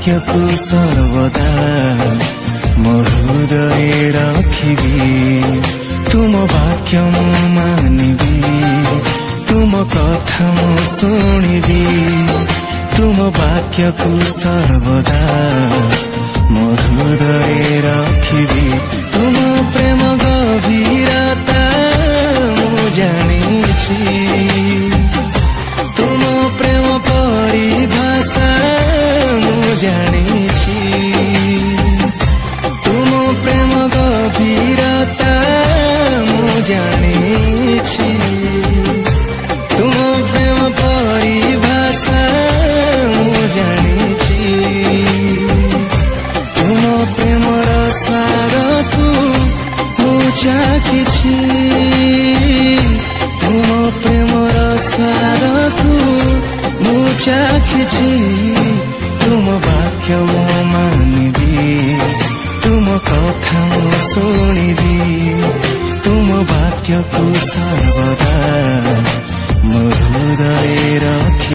ବାକ୍ୟକୁ ସର୍ବଦା ମୋ ହୃଦୟରେ ରଖିବି। ତୁମ ବାକ୍ୟ ମୁଁ ମାନିବି, ତୁମ କଥା ମୁଁ ଶୁଣିବି। ତୁମ ବାକ୍ୟକୁ ସର୍ବଦା ମୋ ହୃଦୟରେ ରଖିବି। ତୁମ ପ୍ରେମ ଗଭୀରତା ମୁଁ ଜାଣିଛି, ତୁମ ପ୍ରେମ ପରିଭାଷା ମୁଁ ଜାଣିଛି। ତୁମ ପ୍ରେମ ଗଭୀରତା ମୁଁ ଜାଣିଛି, ତୁମ ପ୍ରେମ ପରିଭାଷା ମୁଁ ଜାଣିଛି। ତୁମ ପ୍ରେମର ସ୍ୱାଦକୁ ମୁଁ ଚାଖିଛି, ତୁମ ପ୍ରେମର ସ୍ୱାଦକୁ ମୁଁ ଚାଖିଛି। ତୁମ ବାକ୍ୟ ମୁଁ ମାନିବି, ତୁମ କଥା ମୁଁ ଶୁଣିବି। ତୁମ ବାକ୍ୟକୁ ସର୍ବଦା